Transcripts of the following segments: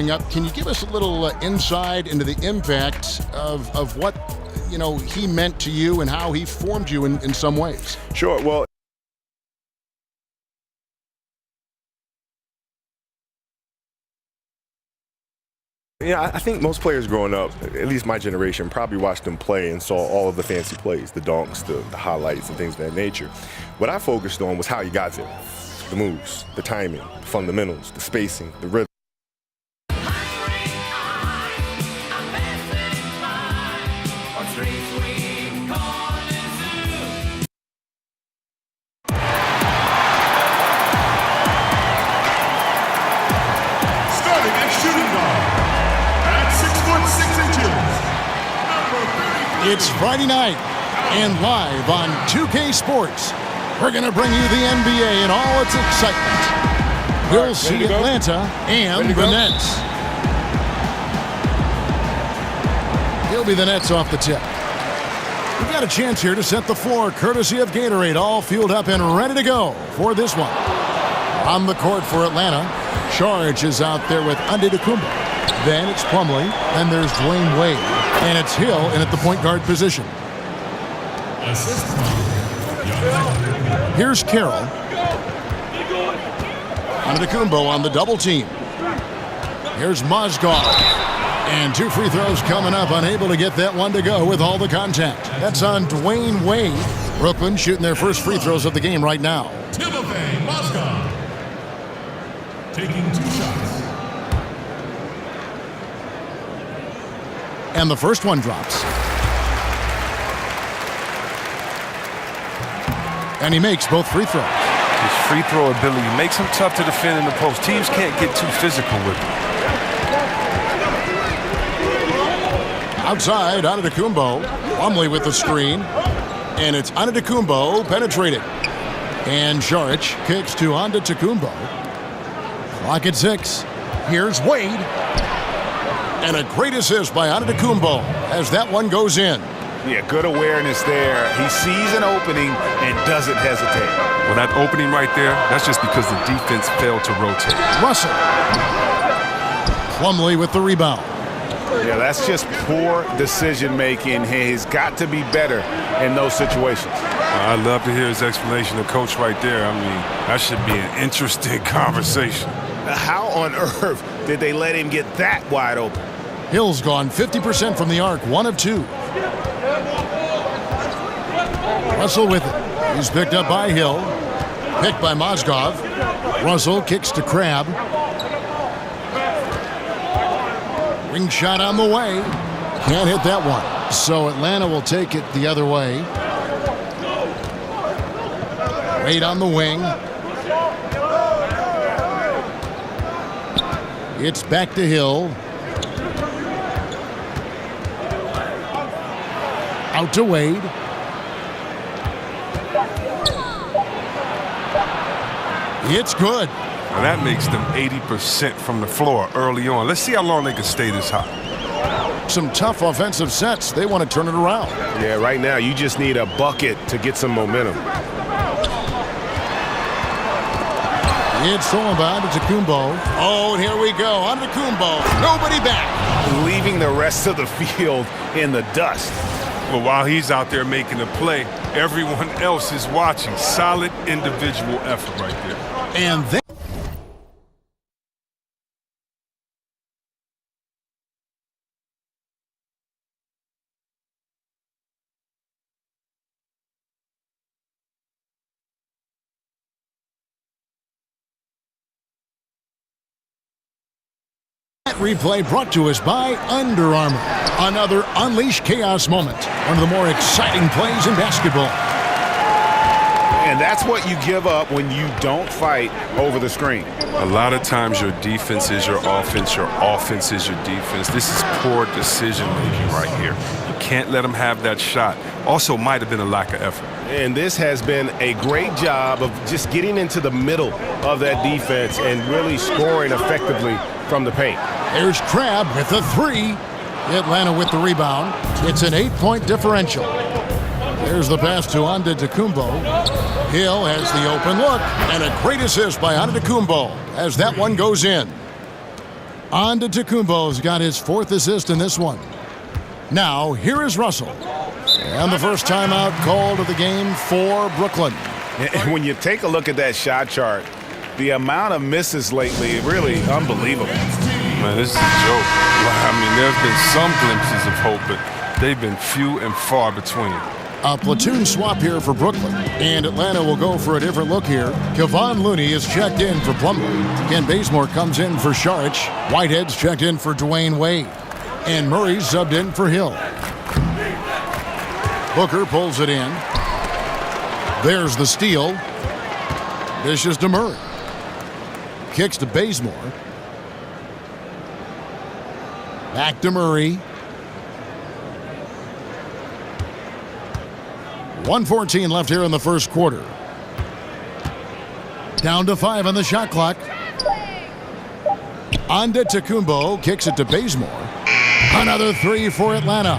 growing up. Can you give us a little insight into the impact of what, he meant to you and how he formed you in some ways? Sure. Well, I think most players growing up, at least my generation, probably watched them play and saw all of the fancy plays, the dunks, the highlights, and things of that nature. What I focused on was how you got there. The moves, the timing, the fundamentals, the spacing, the rhythm. Starting at shooting guard at 6'6". It's Friday night, and live on 2K Sports, we're going to bring you the NBA and all its excitement. We'll see Atlanta and the Nets. He'll be the Nets off the tip. We've got a chance here to set the floor, courtesy of Gatorade, all fueled up and ready to go for this one. On the court for Atlanta, Charge is out there with Antetokounmpo. Then it's Plumlee, and there's Dwayne Wade, and it's Hill in at the point guard position. Here's Carroll. Antetokounmpo on the double team. Here's Mozgov. And 2 free throws coming up, unable to get that one to go with all the contact. That's on Dwayne Wade. Brooklyn shooting their first free throws of the game right now. Timothy Mozgov taking 2 shots. And the first one drops. And he makes both free throws. His free throw ability makes him tough to defend in the post. Teams can't get too physical with him. Outside, Antetokounmpo. Plumlee with the screen. And it's Antetokounmpo penetrating. And Saric kicks to Antetokounmpo. Clock at 6. Here's Wade. And a great assist by Antetokounmpo as that one goes in. Yeah, good awareness there. He sees an opening and doesn't hesitate. Well, that opening right there, that's just because the defense failed to rotate. Russell. Plumlee with the rebound. Yeah, that's just poor decision-making. He's got to be better in those situations. I'd love to hear his explanation of Coach right there. I mean, that should be an interesting conversation. How on earth did they let him get that wide open? Hill's gone 50% from the arc, 1 of 2. Russell with it. He's picked up by Hill. Picked by Mozgov. Russell kicks to Crabbe. Ring shot on the way. Can't hit that one. So Atlanta will take it the other way. Wade on the wing. It's back to Hill. Out to Wade. It's good. Now that makes them 80% from the floor early on. Let's see how long they can stay this hot. Some tough offensive sets. They want to turn it around. Yeah, right now you just need a bucket to get some momentum. It's thrown by Antetokounmpo. Oh, and here we go. Antetokounmpo. Nobody back. Leaving the rest of the field in the dust. Well, while he's out there making a play, everyone else is watching. Solid individual effort right there. And then replay brought to us by Under Armour. Another Unleash Chaos moment. One of the more exciting plays in basketball. And that's what you give up when you don't fight over the screen. A lot of times your defense is your offense is your defense. This is poor decision-making right here. You can't let them have that shot. Also might have been a lack of effort. And this has been a great job of just getting into the middle of that defense and really scoring effectively from the paint. There's Crabbe with the 3. Atlanta with the rebound. It's an 8-point differential. There's the pass to Antetokounmpo. Hill has the open look, and a great assist by Antetokounmpo as that one goes in. Antetokounmpo's got his 4th assist in this one. Now, here is Russell. And the first timeout called of the game for Brooklyn. And when you take a look at that shot chart, the amount of misses lately, really unbelievable. Man, this is a joke. I mean, there have been some glimpses of hope, but they've been few and far between. A platoon swap here for Brooklyn. And Atlanta will go for a different look here. Kevon Looney is checked in for Plumlee. Ken Bazemore comes in for Saric. Whitehead's checked in for Dwayne Wade. And Murray's subbed in for Hill. Booker pulls it in. There's the steal. Dishes to Murray. Kicks to Bazemore. Back to Murray. 1:14 left here in the first quarter. Down to 5 on the shot clock. Antetokounmpo kicks it to Bazemore. Another 3 for Atlanta.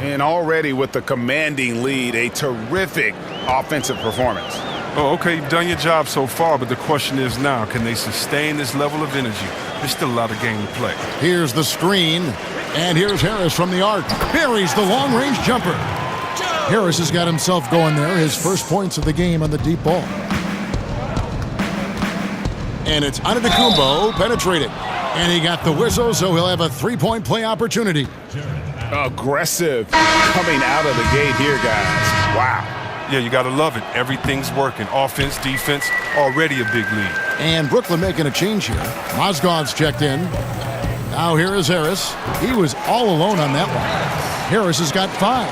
And already with the commanding lead, a terrific offensive performance. Oh, okay, you've done your job so far, but the question is now, can they sustain this level of energy? There's still a lot of game to play. Here's the screen, and here's Harris from the arc. Buries the long-range jumper. Harris has got himself going there, his first points of the game on the deep ball. And it's Antetokounmpo penetrating. And he got the whistle, so he'll have a 3-point play opportunity. Aggressive coming out of the gate here, guys. Wow. Yeah, you got to love it. Everything's working. Offense, defense, already a big lead. And Brooklyn making a change here. Mozgov's checked in. Now here is Harris. He was all alone on that one. Harris has got 5.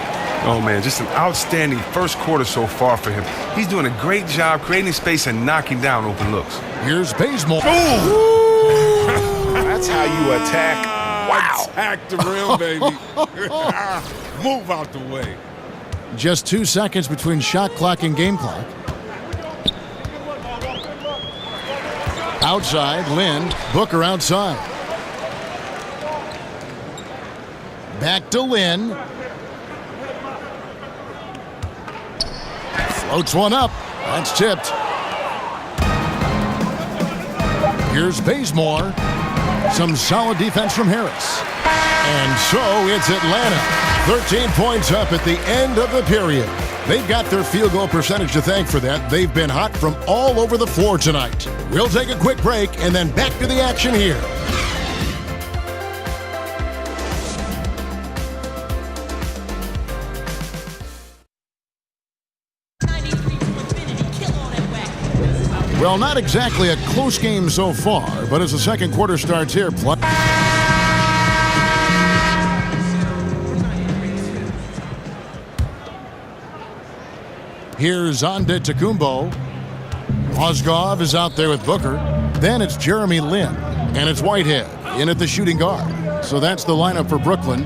Oh, man, just an outstanding first quarter so far for him. He's doing a great job creating space and knocking down open looks. Here's Bazemore. That's how you attack. Wow. Attack the rim, baby. Move out the way. Just 2 seconds between shot clock and game clock. Outside, Lynn. Booker outside. Back to Lynn. Floats one up. That's tipped. Here's Bazemore. Some solid defense from Harris. And so it's Atlanta. 13 points up at the end of the period. They've got their field goal percentage to thank for that. They've been hot from all over the floor tonight. We'll take a quick break and then back to the action here. Well, not exactly a close game so far, but as the second quarter starts here, here's Antetokounmpo. Mozgov is out there with Booker. Then it's Jeremy Lin, and it's Whitehead in at the shooting guard. So that's the lineup for Brooklyn.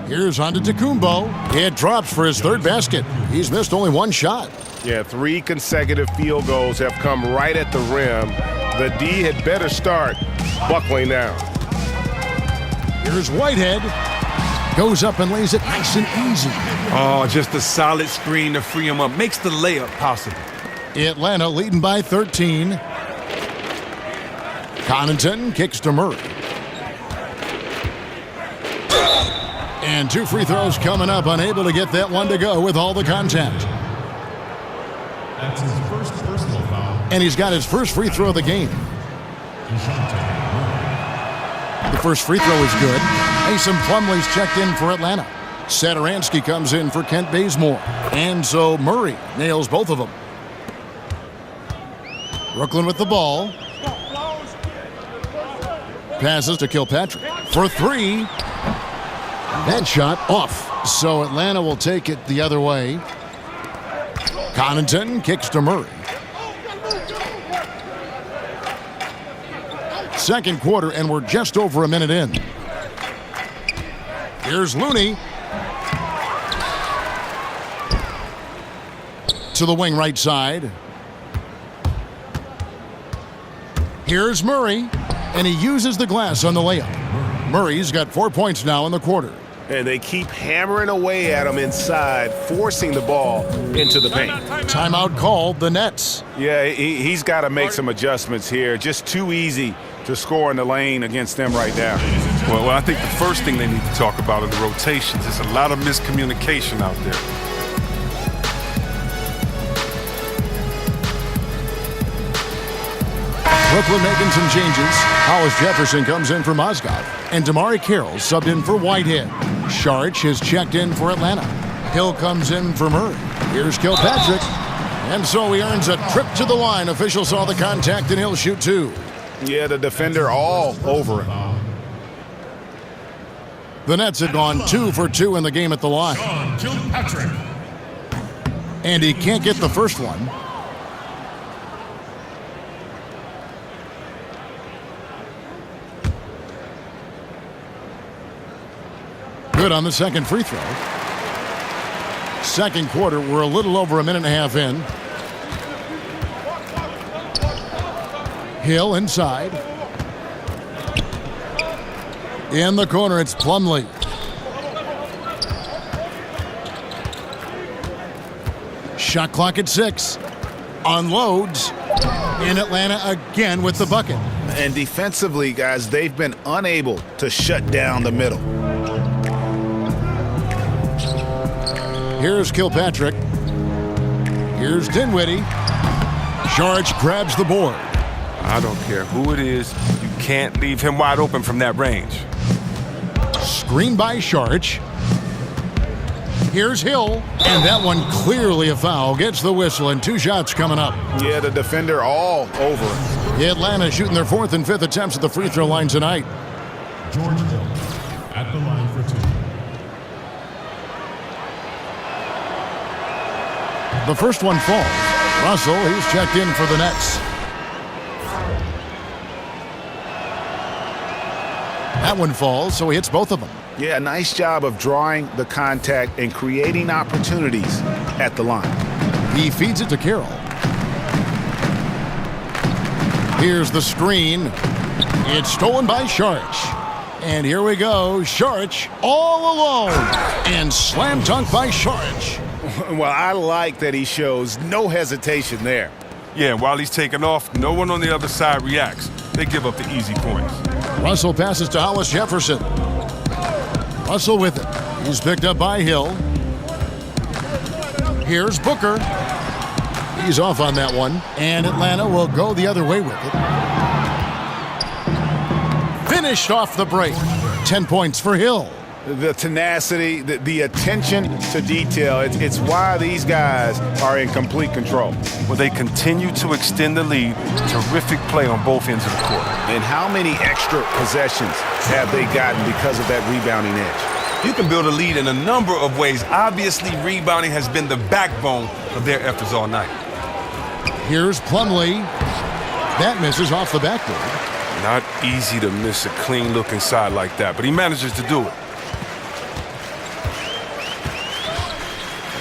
Here's Antetokounmpo. It drops for his 3rd basket. He's missed only 1 shot. Yeah, 3 consecutive field goals have come right at the rim. The D had better start buckling down. Here's Whitehead. Goes up and lays it nice and easy. Oh, just a solid screen to free him up. Makes the layup possible. Atlanta leading by 13. Connaughton kicks to Murray. And 2 free throws coming up, unable to get that one to go with all the contact. That's his first personal foul. And he's got his first free throw of the game. The first free throw is good. Mason Plumlee's checked in for Atlanta. Satoransky comes in for Kent Bazemore. And so Murray nails both of them. Brooklyn with the ball. Passes to Kilpatrick for 3. That shot off. So Atlanta will take it the other way. Connaughton kicks to Murray. Second quarter, and we're just over a minute in. Here's Looney. To the wing right side. Here's Murray, and he uses the glass on the layup. Murray's got 4 points now in the quarter. And they keep hammering away at him inside, forcing the ball into the paint. Timeout called, the Nets. Yeah, he's got to make some adjustments here. Just too easy to score in the lane against them right now. Well, I think the first thing they need to talk about are the rotations. There's a lot of miscommunication out there. Brooklyn making some changes. Hollis Jefferson comes in for Mozgov, and Damari Carroll subbed in for Whitehead. Sharch has checked in for Atlanta. Hill comes in for Murray. Here's Kilpatrick. And so he earns a trip to the line. Officials saw the contact, and he'll shoot two. Yeah, the defender all over him. The Nets had gone 2 for 2 in the game at the line. Kilpatrick. And he can't get the first one. Good on the second free throw. Second quarter, we're a little over a minute and a half in. Hill inside. In the corner, it's Plumlee. Shot clock at 6. Unloads. In Atlanta again with the bucket. And defensively, guys, they've been unable to shut down the middle. Here's Kilpatrick. Here's Dinwiddie. Sharch grabs the board. I don't care who it is. You can't leave him wide open from that range. Screen by Sharch. Here's Hill. And that one clearly a foul. Gets the whistle, and 2 shots coming up. Yeah, the defender all over him. Atlanta shooting their 4th and 5th attempts at the free throw line tonight. George Hill at the line for 2. The first one falls. Russell, he's checked in for the Nets. That one falls, so he hits both of them. Yeah, nice job of drawing the contact and creating opportunities at the line. He feeds it to Carroll. Here's the screen. It's stolen by Sharch. And here we go. Sharch all alone. And slam dunk by Sharch. Well, I like that he shows no hesitation there. Yeah, while he's taking off, no one on the other side reacts. They give up the easy points. Russell passes to Hollis Jefferson. Russell with it. He's picked up by Hill. Here's Booker. He's off on that one. And Atlanta will go the other way with it. Finished off the break. 10 points for Hill. The tenacity, the attention to detail, it's why these guys are in complete control. Well, they continue to extend the lead. Terrific play on both ends of the court. And how many extra possessions have they gotten because of that rebounding edge? You can build a lead in a number of ways. Obviously, rebounding has been the backbone of their efforts all night. Here's Plumlee. That misses off the backboard. Not easy to miss a clean look inside like that, but he manages to do it.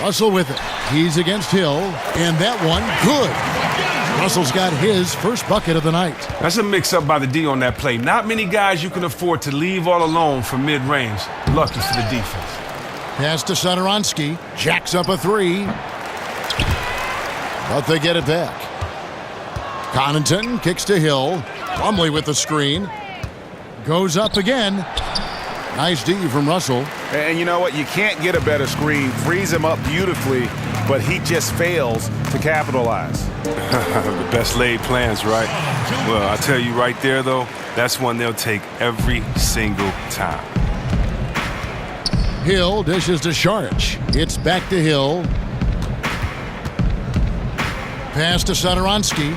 Russell with it. He's against Hill. And that one, good. Russell's got his first bucket of the night. That's a mix-up by the D on that play. Not many guys you can afford to leave all alone from mid-range. Lucky for the defense. Pass to Satoransky. Jacks up a 3. But they get it back. Connaughton kicks to Hill. Plumlee with the screen. Goes up again. Nice D from Russell. And you know what? You can't get a better screen. Frees him up beautifully, but he just fails to capitalize. The best laid plans, right? Well, I tell you right there, though, that's one they'll take every single time. Hill dishes to Sharch. It's back to Hill. Pass to Satoransky.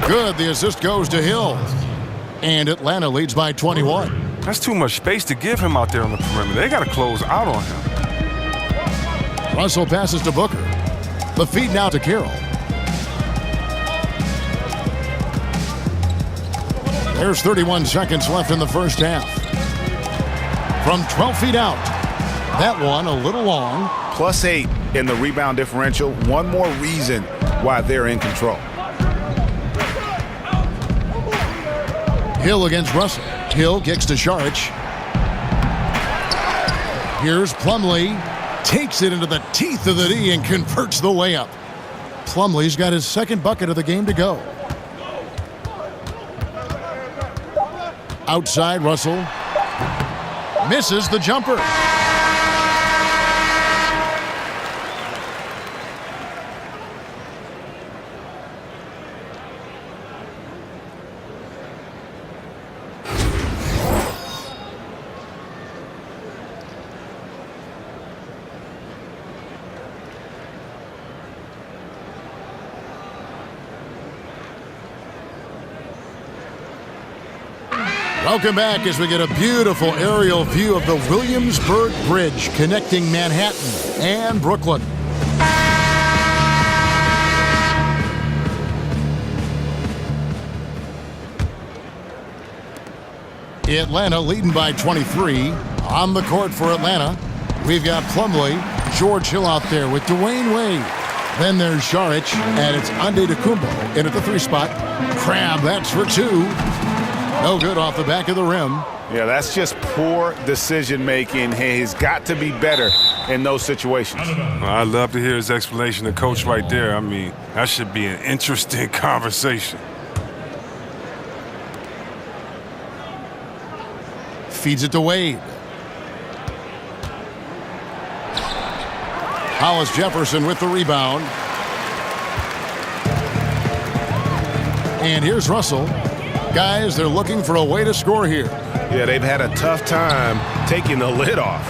Good. The assist goes to Hill. And Atlanta leads by 21. That's too much space to give him out there on the perimeter. They got to close out on him. Russell passes to Booker. The feed now to Carroll. There's 31 seconds left in the first half. From 12 feet out. That one a little long. +8 in the rebound differential. One more reason why they're in control. Hill against Russell. Hill kicks to Sharch. Here's Plumlee. Takes it into the teeth of the D and converts the layup. Plumlee's got his second bucket of the game to go. Outside, Russell. Misses the jumper. Welcome back as we get a beautiful aerial view of the Williamsburg Bridge connecting Manhattan and Brooklyn. Atlanta leading by 23. On the court for Atlanta, we've got Plumlee, George Hill out there with Dwayne Wade. Then there's Šarić, and it's Antetokounmpo in at the 3 spot. Crabbe, that's for 2. No good off the back of the rim. Yeah, that's just poor decision making. He's got to be better in those situations. I'd love to hear his explanation to coach right there. I mean, that should be an interesting conversation. Feeds it to Wade. Hollis Jefferson with the rebound. And here's Russell. Guys, they're looking for a way to score here. Yeah, they've had a tough time taking the lid off.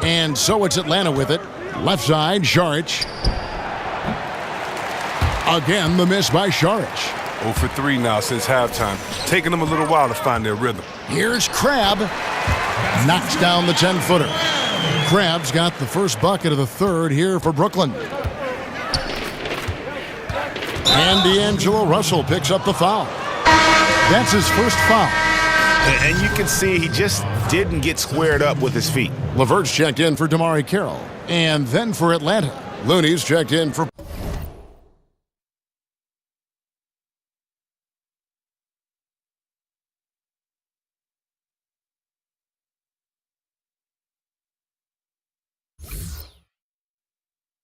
And so it's Atlanta with it. Left side, Šarić. Again, the miss by Šarić. 0 for 3 now since halftime. Taking them a little while to find their rhythm. Here's Crabbe. Knocks down the 10-footer. Crabbe's got the first bucket of the third here for Brooklyn. And D'Angelo Russell picks up the foul. That's his first foul. And you can see he just didn't get squared up with his feet. LeVert's checked in for Damari Carroll. And then for Atlanta, Looney's checked in for...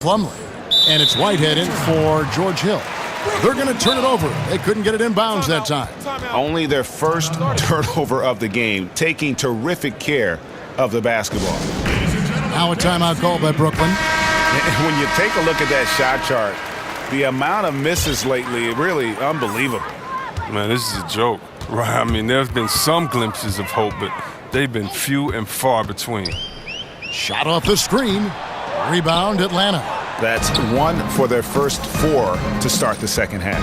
Plumlee. And it's Whitehead in for George Hill. They're going to turn it over. They couldn't get it in bounds that time. Only their first turnover of the game, taking terrific care of the basketball. Now a timeout called by Brooklyn. And when you take a look at that shot chart, the amount of misses lately, really unbelievable. Man, this is a joke, right? I mean, there's been some glimpses of hope, but they've been few and far between. Shot off the screen. Rebound, Atlanta. That's 1 for their first 4 to start the second half.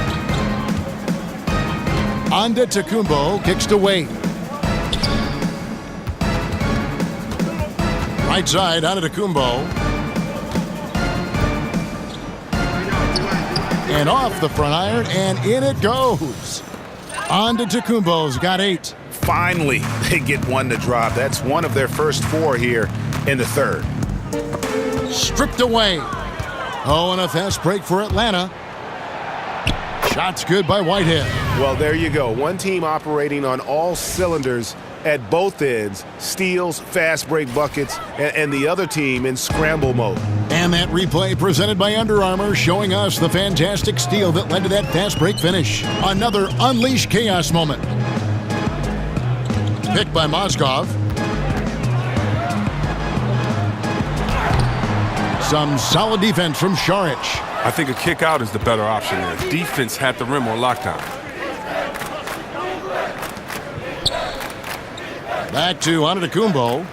Antetokounmpo kicks to Wade. Right side, Antetokounmpo. And off the front iron, and in it goes. Antetokounmpo's got 8. Finally, they get one to drop. That's 1 of their first 4 here in the third. Stripped away. Oh, and a fast break for Atlanta. Shot's good by Whitehead. Well, there you go. One team operating on all cylinders at both ends. Steals, fast break buckets, and the other team in scramble mode. And that replay presented by Under Armour showing us the fantastic steal that led to that fast break finish. Another unleashed chaos moment. Picked by Mozgov. Some solid defense from Šarić. I think a kick out is the better option there. Defense had the rim on lockdown. Back to Antetokounmpo.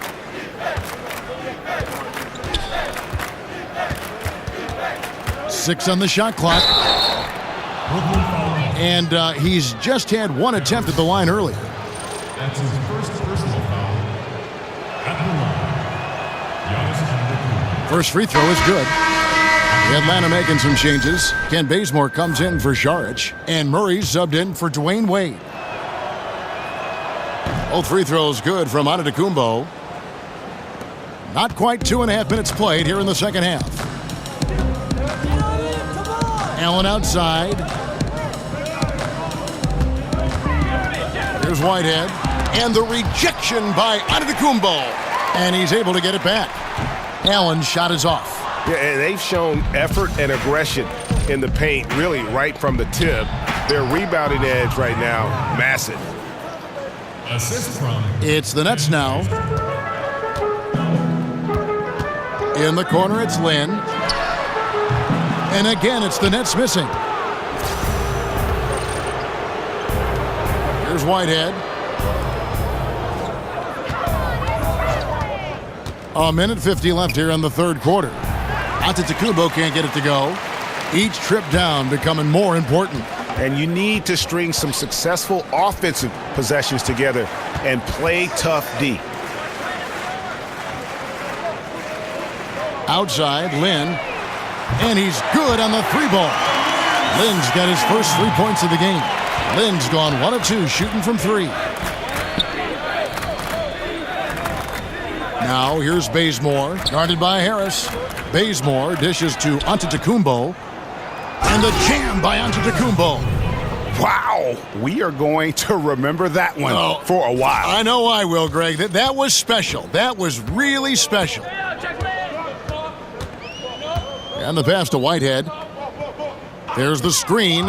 Six on the shot clock. And he's just had 1 attempt at the line earlier. That's his first personal foul. At the line, Giannis Antetokounmpo. First free throw is good. Atlanta making some changes. Ken Bazemore comes in for Šarić, and Murray's subbed in for Dwayne Wade. Both free throws good from Antetokounmpo. Not quite 2.5 minutes played here in the second half. Allen outside. Here's Whitehead. And the rejection by Antetokounmpo. And he's able to get it back. Allen's shot is off. Yeah, and they've shown effort and aggression in the paint, really right from the tip. Their rebounding edge right now, massive. Assist from It's the Nets now. In the corner, it's Lynn. And again, it's the Nets missing. Here's Whitehead. A minute 50 left here in the third quarter. Antetokounmpo can't get it to go. Each trip down becoming more important. And you need to string some successful offensive possessions together and play tough D. Outside, Lynn. And he's good on the three ball. Lynn's got his first 3 points of the game. Lynn's gone 1 of 2 shooting from three. Now here's Bazemore, guarded by Harris. Bazemore dishes to Antetokounmpo. And the jam by Antetokounmpo. Wow, we are going to remember that one for a while. I know I will, Greg. That was special. That was really special. And the pass to Whitehead. There's the screen.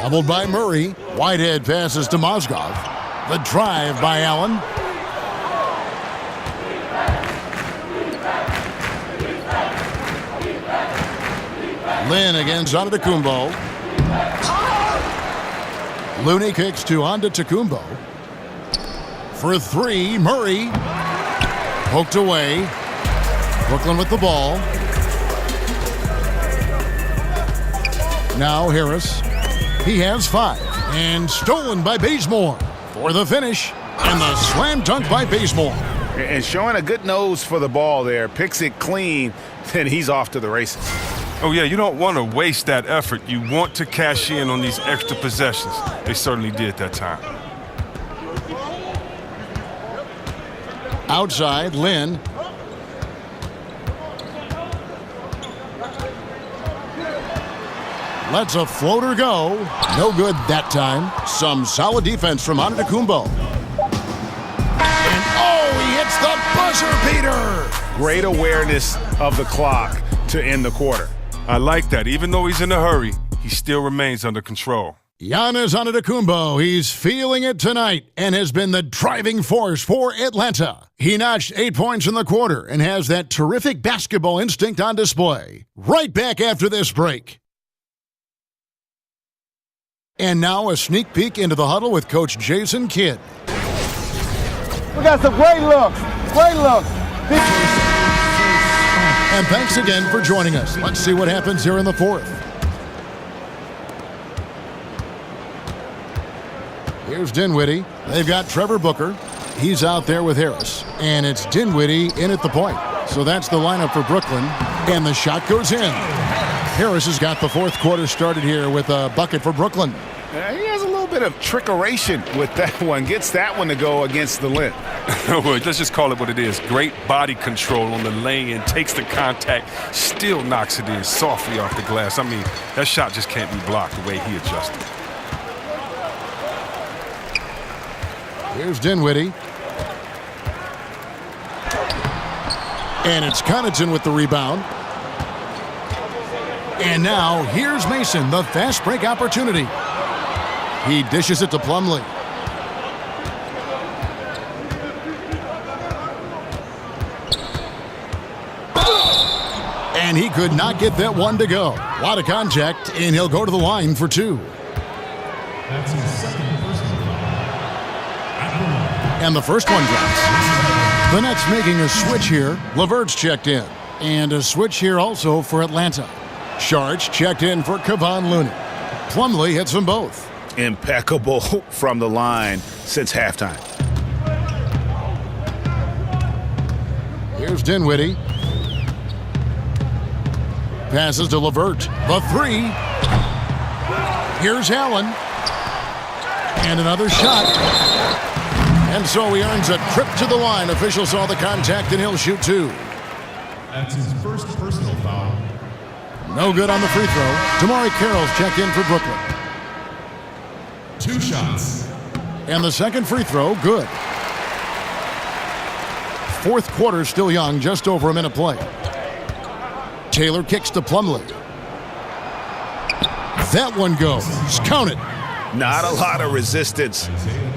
Doubled by Murray. Whitehead passes to Mozgov. The drive by Allen. Lynn against Antetokounmpo. Looney kicks to Antetokounmpo. For three, Murray. Poked away. Brooklyn with the ball. Now Harris. He has 5. And stolen by Bazemore for the finish. And the slam dunk by Bazemore. And showing a good nose for the ball there. Picks it clean, then he's off to the races. Oh, yeah, you don't want to waste that effort. You want to cash in on these extra possessions. They certainly did that time. Outside, Lynn. Lets a floater go. No good that time. Some solid defense from Antetokounmpo. And he hits the buzzer beater. Great awareness of the clock to end the quarter. I like that. Even though he's in a hurry, he still remains under control. Giannis Antetokounmpo, he's feeling it tonight and has been the driving force for Atlanta. He notched 8 points in the quarter and has that terrific basketball instinct on display. Right back after this break. And now a sneak peek into the huddle with Coach Jason Kidd. We got some great looks. Great looks. And thanks again for joining us. Let's see what happens here in the fourth. Here's Dinwiddie. They've got Trevor Booker. He's out there with Harris. And it's Dinwiddie in at the point. So that's the lineup for Brooklyn. And the shot goes in. Harris has got the fourth quarter started here with a bucket for Brooklyn. He has a little bit of trickeration with that one. Gets that one to go against the lint. Well, let's just call it what it is. Great body control on the lay-in, takes the contact, still knocks it in softly off the glass. I mean, that shot just can't be blocked the way he adjusted. Here's Dinwiddie. And it's Connaughton with the rebound. And now here's Mason, the fast break opportunity. He dishes it to Plumlee. And he could not get that one to go. A lot of contact, and he'll go to the line for 2. That's his second personal foul. At the line. And the first one drops. The Nets making a switch here. LeVert's checked in. And a switch here also for Atlanta. Sharch checked in for Kevon Looney. Plumlee hits them both. Impeccable from the line since halftime. Here's Dinwiddie. Passes to LeVert. The 3. Here's Allen. And another shot. And so he earns a trip to the line. Official saw the contact and he'll shoot 2. That's his first personal foul. No good on the free throw. Damari Carroll's checked in for Brooklyn. 2 shots. And the second free throw, good. Fourth quarter still young, just over a minute play. Taylor kicks to Plumlee. That one goes. Count it. Not a lot of resistance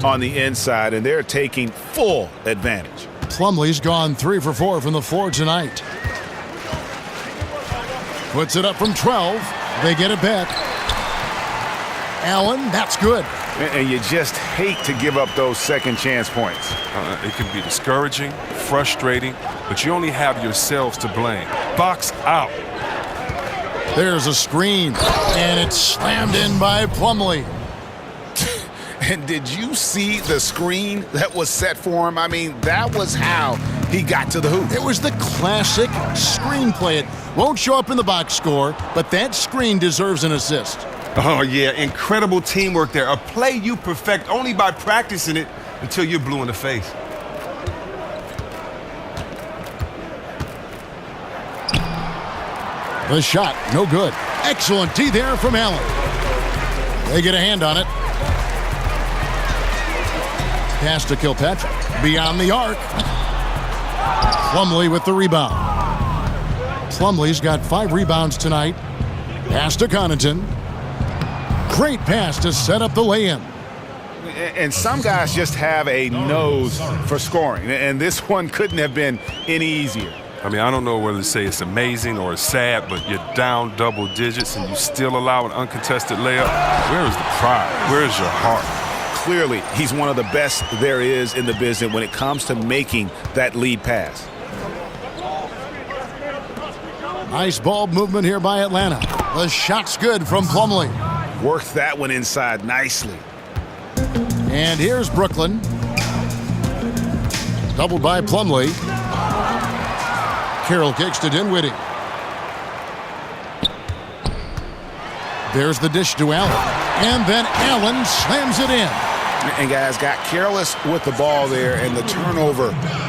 on the inside, and they're taking full advantage. Plumlee's gone 3 for 4 from the floor tonight. Puts it up from 12. They get it back. Allen, that's good. And you just hate to give up those second chance points. It can be discouraging, frustrating, but you only have yourselves to blame. Box out. There's a screen, and it's slammed in by Plumlee. And did you see the screen that was set for him? I mean, that was how he got to the hoop. It was the classic screenplay. It won't show up in the box score, but that screen deserves an assist. Oh, yeah, incredible teamwork there. A play you perfect only by practicing it until you're blue in the face. The shot, no good. Excellent D there from Allen. They get a hand on it. Pass to Kilpatrick. Beyond the arc. Plumlee with the rebound. Plumlee's got 5 rebounds tonight. Pass to Connaughton. Great pass to set up the lay-in. And some guys just have a nose for scoring, and this one couldn't have been any easier. I mean, I don't know whether to say it's amazing or it's sad, but you're down double digits and you still allow an uncontested layup. Where is the pride? Where is your heart? Clearly, he's one of the best there is in the business when it comes to making that lead pass. Nice ball movement here by Atlanta. The shot's good from Plumlee. Worked that one inside nicely. And here's Brooklyn. Doubled by Plumlee. Carroll kicks to Dinwiddie. There's the dish to Allen. And then Allen slams it in. And guys got careless with the ball there, and the turnover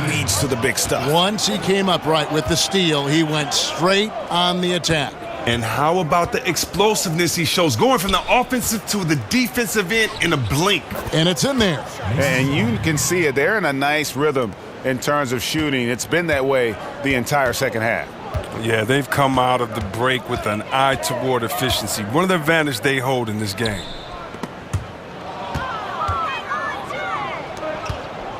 leads to the big stuff. Once he came up right with the steal, he went straight on the attack. And how about the explosiveness he shows, going from the offensive to the defensive end in a blink. And it's in there. And you can see it. They're in a nice rhythm in terms of shooting. It's been that way the entire second half. Yeah, they've come out of the break with an eye toward efficiency. One of the advantages they hold in this game.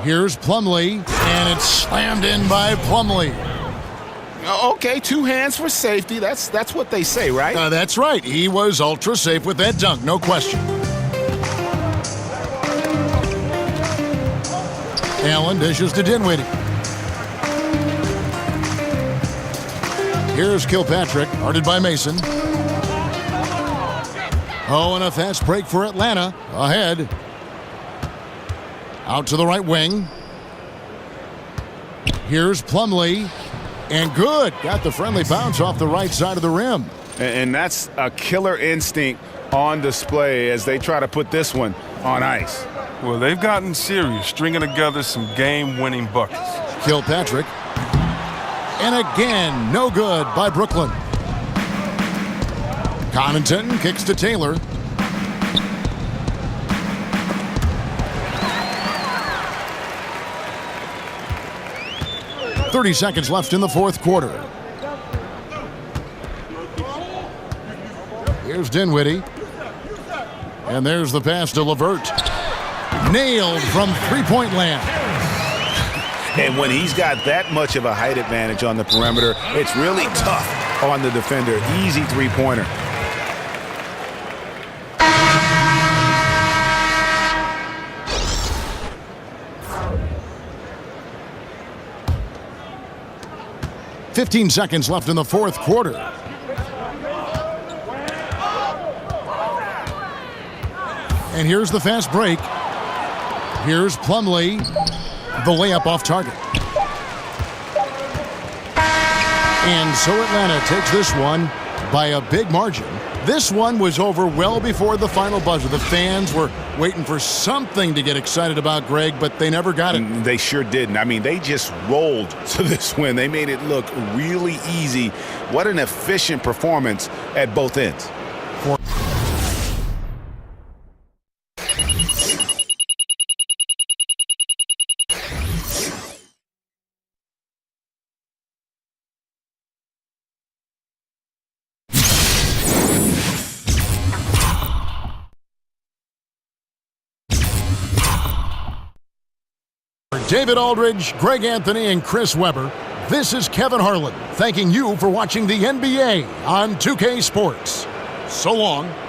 Here's Plumlee, and it's slammed in by Plumlee. Okay, 2 hands for safety. That's what they say, right? That's right. He was ultra safe with that dunk, no question. Allen dishes to Dinwiddie. Here's Kilpatrick, guarded by Mason. Oh, and a fast break for Atlanta. Ahead. Out to the right wing. Here's Plumlee. And good. Got the friendly bounce off the right side of the rim. And that's a killer instinct on display as they try to put this one on ice. Well, they've gotten serious, stringing together some game-winning buckets. Kilpatrick. And again, no good by Brooklyn. Connaughton kicks to Taylor. .30 seconds left in the fourth quarter. Here's Dinwiddie. And there's the pass to LeVert. Nailed from three-point land. And when he's got that much of a height advantage on the perimeter, it's really tough on the defender. Easy three-pointer. .15 seconds left in the fourth quarter. And here's the fast break. Here's Plumlee. The layup off target. And so Atlanta takes this one by a big margin. This one was over well before the final buzzer. The fans were waiting for something to get excited about, Greg, but they never got it. They sure didn't. I mean, they just rolled to this win. They made it look really easy. What an efficient performance at both ends. For David Aldridge, Greg Anthony, and Chris Webber, this is Kevin Harlan thanking you for watching the NBA on 2K Sports. So long.